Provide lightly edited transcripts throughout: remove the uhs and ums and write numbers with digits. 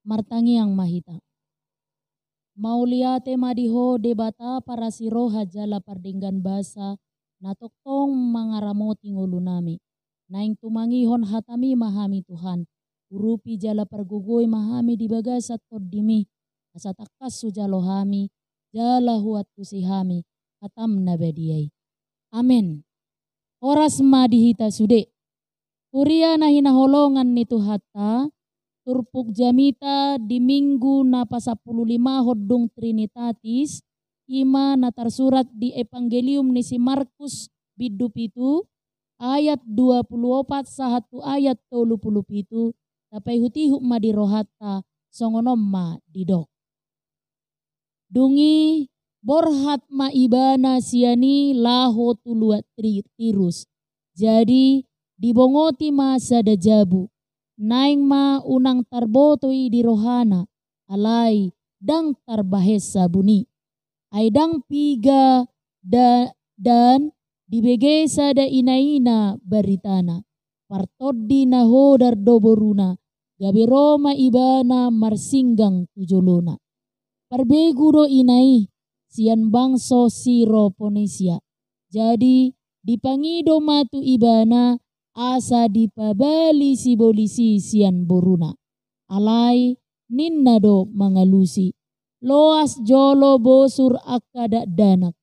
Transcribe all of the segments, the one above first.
martangi ang mahita. Mauliate madiho debata para siro hajala pardinggan basa natoktong mangaramoti ngulo nami. Naing tumangihon hatami mahami Tuhan. Urupi jala pergugoy mahami di bagas at todimi. Asatakas sujalo hami. Jala huat kusihami. Katam na bediyay. Amen. Oras madihita sude. Kuria na hinaholongan ni Tuhata. Turpuk jamita di minggu na pasapululima hodong Trinitatis. Ima na tersurat di Evangelium ni si Markus bidup itu. Ayat 24 sahatu ayat 37. Tapay hutihuk ma di rohata songonom ma didok. Dungi borhat ma ibana siani laho tuluat tirus. Jadi dibongoti ma sada jabu. Naing ma unang tarbotoi di rohana. Alay dang tarbahesa buni. Ay dang piga dan dibege sada inaina baritana. Partodi na hodar doboruna. Gabi Roma ibana marsinggang tujolona. Parbegu do inai. Sian bangso siro Ponesia. Jadi dipangido matu ibana. Asa dipabali si bolisi sian boruna. Alay ninna do mangalusi. Loas jolo bosur akada danak.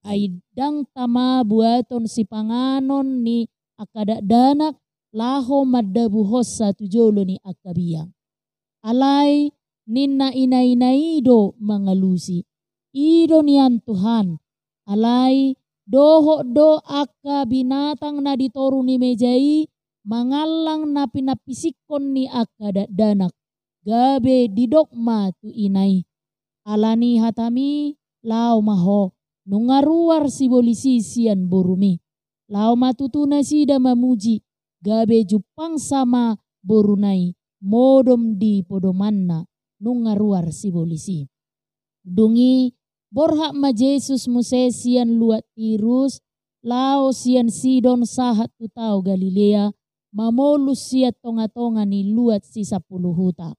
Ay dang tama buaton si panganon ni akada danak. Laho maddabu hossa tujolo ni akabiyang. Alay ninna inaido mangalusi. Ido niyan Tuhan. Alay doho do akka binatang na ditoru ni mejai. Mangalang na pinapisikon ni akada danak. Gabe didokma tu inay. Alani hatami lao maho. Nungaruar si bolisi sian borumi. Lao matutuna sida mamuji. Gabe jupang sama borunai. Modom di podomanna. Nungaruar si bolisi. Dungi borhak ma Jesus muse sian luat tirus. Lao sian Sidon sahat tutau Galilea. Mamolus siat tonga-tonga ni luat si 10 huta.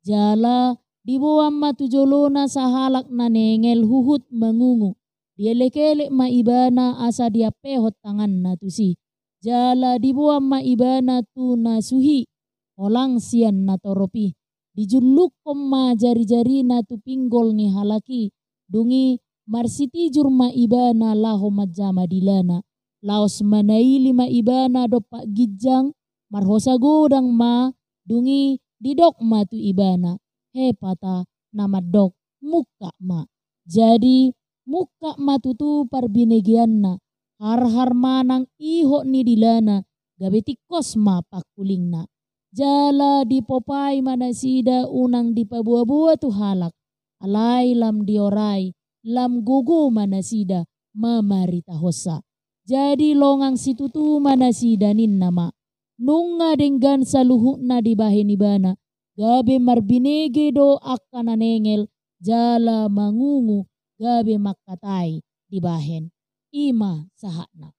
Jala dibuam ma tujolona sahalak na nengel huhut mangungu. Dielek-elek ma ibana asa dia pehot tangan na tusi. Jala dibuam ma ibana tu na suhi. Olang sian na toropi. Dijulukom ma jari-jari na tu pinggol ni halaki. Dungi marsiti jurma ibana laho majama dilana. Laos manaili ma ibana dopak gijang. Marhosa godang ma. Dungi didok ma tu ibana. Hepata nama dok muka ma. Jadi muka ma tutu parbinegianna. Har-har manang iho ni dilana. Gabetikos ma pakulingna. Jala dipopai manasida unang dipabuah-buah tu halak. Alay lam diorai. Lam gugu manasida mamarita hosa. Jadi longang situtu manasida nin nama. Nunga denggan saluhuk na dibahen ibana. Gabe marbinege do akka nanengel. Jala mangungu. Gabe makatai dibahen. Ima sahakna.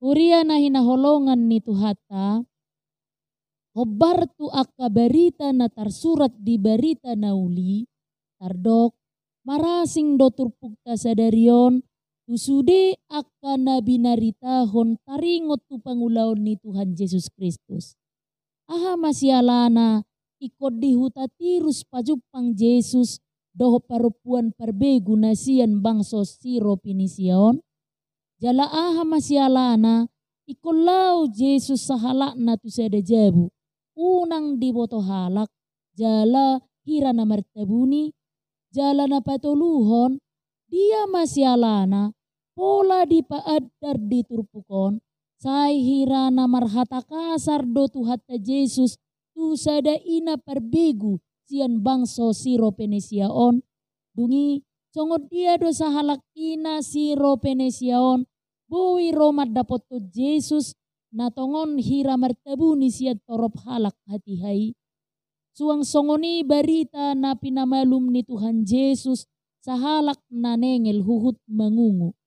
Uria na hinaholongan ni Tuhata. Hobar tu akka berita na tersurat di berita nauli. Tardok marasing do turpukta sadarion. Tusude akka nabi narita hon taringot tu pangulaon ni Tuhan Yesus Kristus. Aha masyalana ikod di huta tirus pajupang Yesus. Doho parupuan parbegu nasian bangso siro pinisiaon. Jala aha masyalana ikolau Jesus sahalak na tu sada jabu. Unang diboto halak. Jala hira na martabuni. Jala na patuluhon. Dia masyalana pola di paadar di turpukon. Say hira na marhata kasar do tu hatta Jesus. Tu sada ina parbegu. Sian bangso siro penesiaon. Dungi congod dia do sahalak ina siro penesiaon. Buwi romat dapot to Jesus. Natongon hira martabuni siat torop halak hati hai. Suang songoni barita na pinamalum ni Tuhan Yesus. Sahalak na nengel huhut mangungu.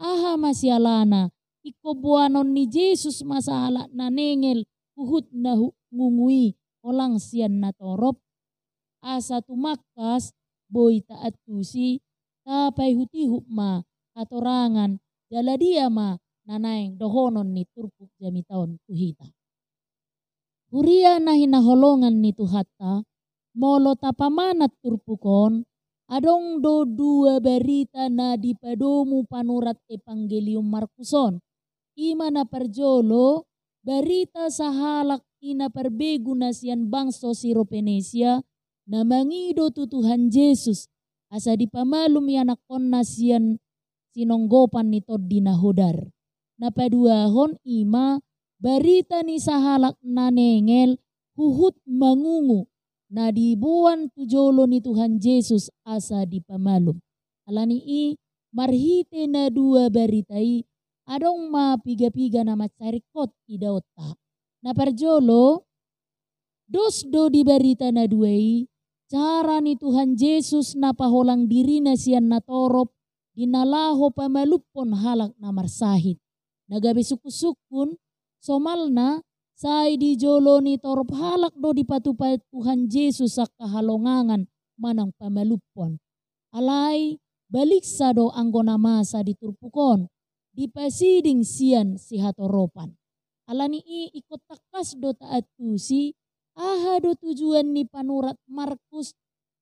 Aha masyalana. Ikobuanon ni Jesus masahalak na nengel huhut na ngungui. Olang sian na torop. asa tumakas boy taat tusi tapay huti hukma atorangan jala dia ma nanaeng dohonon ni turpuk jami taon tuhita. Huria na hinaholongan ni Tuhatta, molo tapamanat turpukon, adong do dua berita na dipadomu panurat Evangelium Markuson. Ima na parjolo, berita sahalak ina perbegu na siyan bangso Siropenesia, na mangido tutuhan Jesus, asa dipamalum yanakon na siyan sinonggopan ni Toddi na hodar. Napaduahon ima, berita ni sahalak nanengel huhut mangungu na dibuan tujolo ni Tuhan Yesus asa dipamalum. Alani i marhite na dua beritai adong mapiga-piga na macarikot idaota. Na parjolo dos do di berita na duai cara ni Tuhan Yesus na paholang diri na siyan natorop dinalaho pamalupon halak na marsahit. Nagabi sukusukun somalna say di jolo ni torop halak do dipatupa Tuhan Yesus sa kahalongangan manang pamalupon. Alay balik sa do anggona masa diturpukon. Dipasiding siyan si hatoropan. Alani ikot takas do taat tusi aha do tujuan ni panurat Markus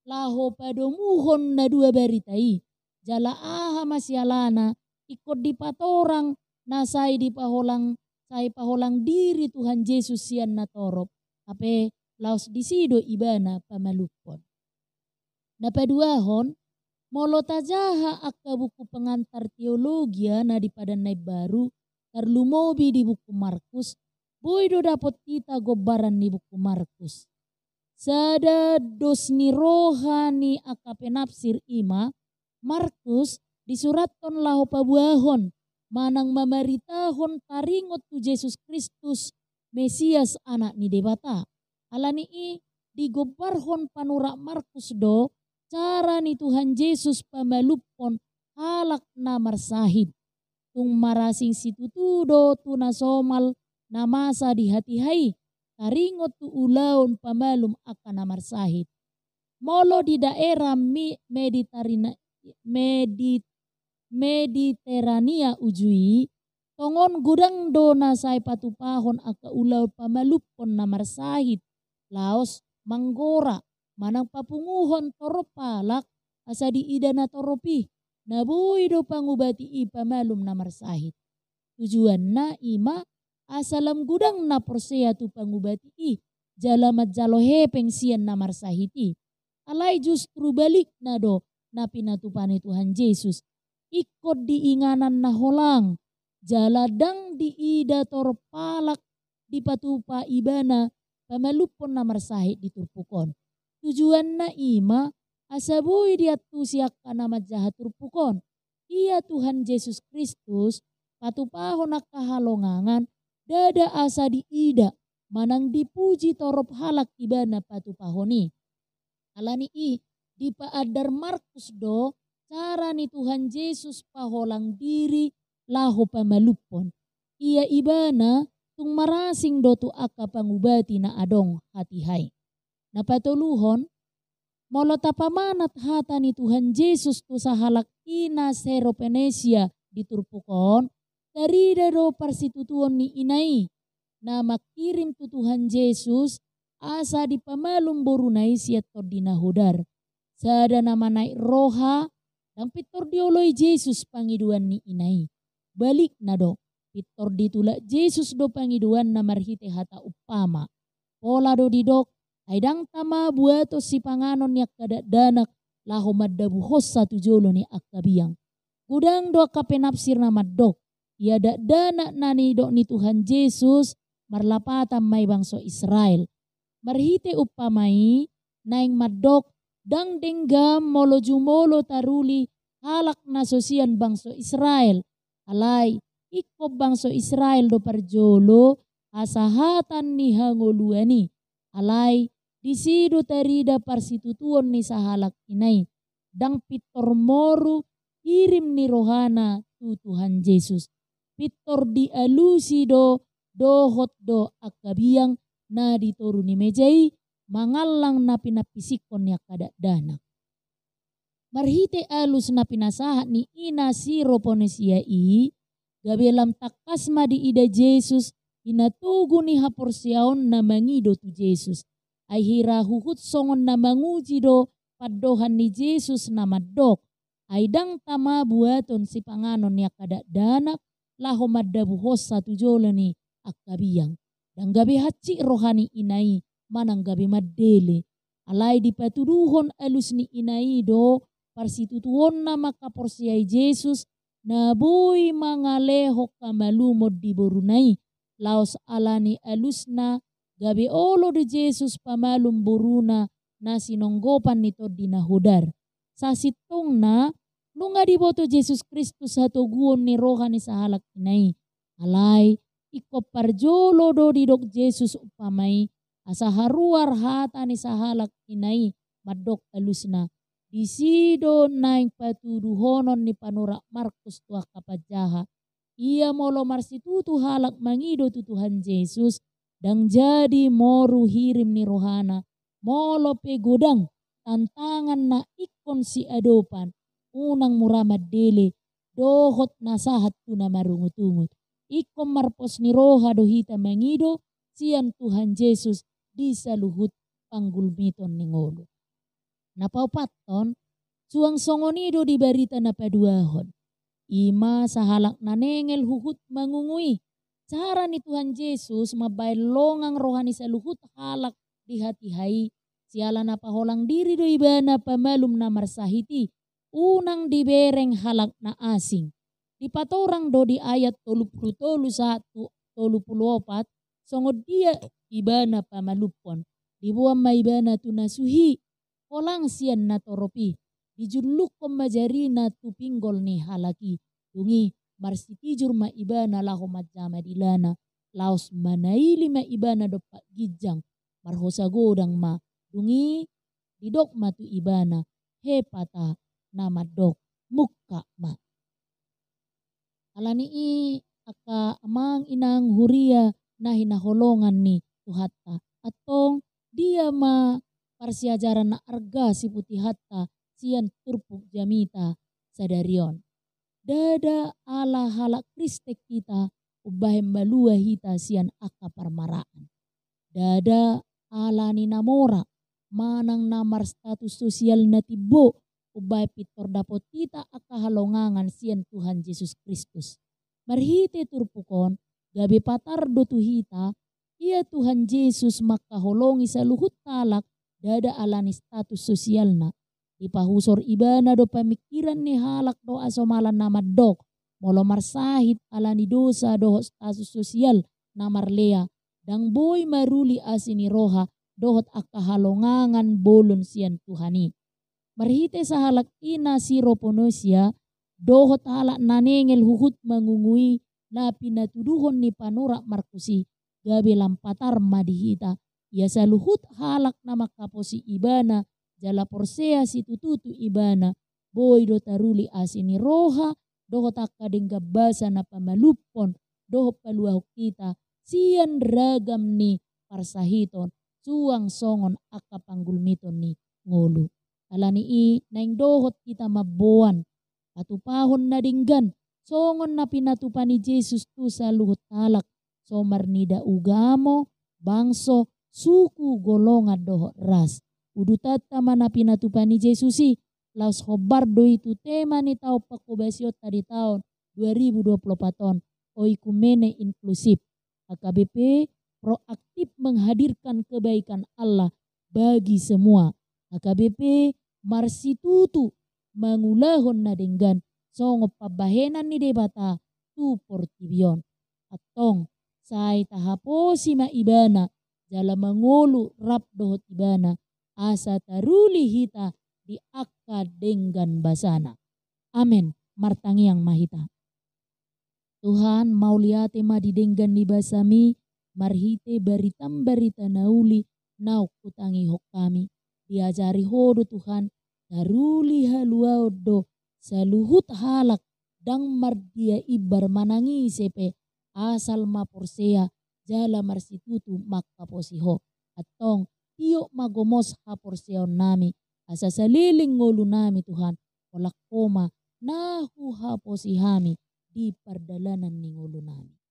laho padomuhon na dua beritai. Jala aha masyalana ikot dipatorang na say dipaholang say paholang diri Tuhan Yesus siyan na torop. Ape laos disido ibana pamalupon. Napaduahon molo tajaha akka buku pengantar teologia na di Padanay Baru terlumobi di buku Markus, boy do dapot kita gobaran di buku Markus. Sada dos ni rohani akka penafsir ima, Markus disuratkan lahu pabuahon, manang mamaritahon taringot tu Yesus Kristus, Mesias anak ni debata. Alani digobarhon panura Markus do, cara ni Tuhan Yesus pamalupon halak na marsahid. Tung marasing situtudo tu nasomal na masa di hati-hai. Taringot tu ulaon pamalum akan na marsahid. Molo di daerah Mediterania ujui. Tongon gudang do na say patupahon aka ulaw pamalupon na marsahid. Laos manggora. Manang papunguhon toropalak asa diida na toropi. Nabuhi do pangubati ipamalum na marsahit. Tujuan na ima asalam gudang na porsea tu pangubati jalamat jalohepeng siyan na marsahiti. Alay justru balik na do na pinatupan ni Tuhan Yesus. Ikot diinganan na holang. Jaladang diida toropalak dipatupa ibana pamalupon na marsahit diturpukon. Tujuan na ima, asaboy diatu siyak ka na madjahat turpukon. Iya Tuhan Yesus Kristus, patupahon na kahalongangan, dada asa diida, manang dipuji torop halak iba na patupahoni. Alani di paadar Markus do, cara ni Tuhan Yesus paholang diri, laho pamalupon. Iya ibana, tung marasing do tu aka pangubati na adong hati-hai. Napatuluhon, molo tapamanat hata ni Tuhan Yesus tu sahalak ina Siropenesia diturpukon, dari dado parsitutuon ni inai, na makirim tu Tuhan Yesus asa dipamalum borunai siya Toddi na hodar. Sada nama naik roha, dan pitor dioloi Yesus pangiduan ni inai. Balik na do, pitor ditulak Yesus do pangiduan na marhite hata upama. Pola do didok, aidang tama buato si panganon yak kadadanak laho maddabu hossa tujolo ni akkabiang. Gudang do kapenapsir na maddok. Ia dana nani do ni Tuhan Yesus marlapatan may bangso Israel. Marhite upamai naing maddok dang denggam molo jumolo taruli halak na sosian bangso Israel. Alay ikob bangso Israel do parjolo asahatan ni hangoluani. Alay disido tarida parsitutuon ni sahalak inay. Dang pitor moru hirim ni rohana tu Tuhan Yesus. Pitor di alusi do dohot do akabiang na ditoru ni mejai mangalang na pinapisikon niya kada danak. Marhite alus na pinasahat ni ina si Roponesia gabelam takas ma di ida Jesus inatugo ni haporsyaon na mangido tu Jesus. Ay hirahuhut songon na manguji do padohan ni Jesus na madok. Ay dang tama buaton si panganon niya kada danak laho maddabuhos sa tujola ni akabiyang. Dang gabi haci rohani inai manang gabi maddele. Alay di patuduhon alus ni inai do parsitutuhon na makaporsiay Jesus na boy mga lehok kamalumod di borunay. Laos alani alus na gabi olo di Jesus pamalum boruna na sinonggopan nito dinahudar. Sa sitong na nunga diboto Jesus Kristus hatuguon ni rohani sa halak inay. Alay iko parjolo do didok Jesus upamay asa haruar hata ni sa halak inay madok alus na. Disido naing patuduhonon ni panura Markus tua kapajaha. Ia molo marsitutu halak mangido tutuhan Jesus. Dang jadi moru hirim ni rohana. Molo pegodang tantangan na ikon si adopan. Unang muramad dele. Dohot nasahat tu na marungutungut. Ikon marpos ni roha dohita mangido. Sian Tuhan Jesus di saluhut panggulmiton ni ngolo. Napaupaton, suang songonido di barita na paduahon. Ima sa halak na nengel huhut mangungui. Cara ni Tuhan Yesus mabailongang rohani sa luhut halak di hati-hai. Siala na paholang diri do iba na pamalum na marsahiti. Unang dibereng halak na asing. Di patorang do di ayat 33 sa 34. Songod dia iba na pamalupon. Di buwan maiba na tunasuhi. Kolang sian na toropi, dijuluk komajari na tupinggol ni halaki. Dungi marsitijur ma iba na laho majama dilana. Laos manaili ma iba na dopak gijang. Marhosa godang ma. Dungi didok ma tu iba na. Hepata na madok muka ma. Alani aka amang inang huria na hinaholongan ni Tuhatta. Atong dia ma parsiajaran na arga si putih hatta sian turpuk jamita sadarion. Dada ala halak kristek kita ubahem balua hita sian aka parmaraan. Dada ala ni namora manang namar status sosial na tibo ubay pitor dapot kita aka halongangan sian Tuhan Yesus Kristus. Marhite turpukon gabi patar do tuhita iya Tuhan Yesus makaholongi sa luhut talak dada alani status sosial na. Ipahusor iba na do pamikiran ni halak do asomalan na madok. Molo marsahit alani dosa do status sosial na marlea. Dang boy maruli asini roha dohot akahalongangan bolon sian Tuhani. Marhite sa halak ina si Roponesia dohot halak nanengel huhut mangungui na pinatuduhon ni panura Markusi. Gabi lampatar madihita. Ya saluhut halak na makaposi ibana jala porsea si tututu ibana boy do taruli asini roha dohot akadeng gabasa na pamalupon dohot paluahok kita sian ragam ni parsahiton suang songon akapanggulmiton ni ngolu. Alani naing dohot kita mabuan atupahon na dinggan songon na pinatupan ni Jesus tu sa luhut halak somar nida ugamo bangso suku golongan doho ras. Udutat tama na pinatupan ni Jesusi. Laos khobar do itu tema ni tau pakubasiot tadi tahun 2024. Oikumene inklusif. HKBP proaktif menghadirkan kebaikan Allah bagi semua. HKBP marsitutu mangulahon na denggan. Songo pabahenan ni debata tu portibion. Atong say tahapo si maibana jala mangolu rap dohot ibana asa taruli hita di akka denggan basana. Amen. Martangiang mahita. Tuhan mauliate ma didenggan ni basami marhite baritam barita nauli nau kutangi hok kami. Diajari hodo Tuhan taruli haluao do saluhut halak dang mardia ibar manangi sepe asal ma porsea jala marsitutu makaposiho. Atong tiok magomos haporsiaon nami. Asa saliling ngolu nami Tuhan. Walak koma nahu haposi hami di perdalanan ni ngolu nami.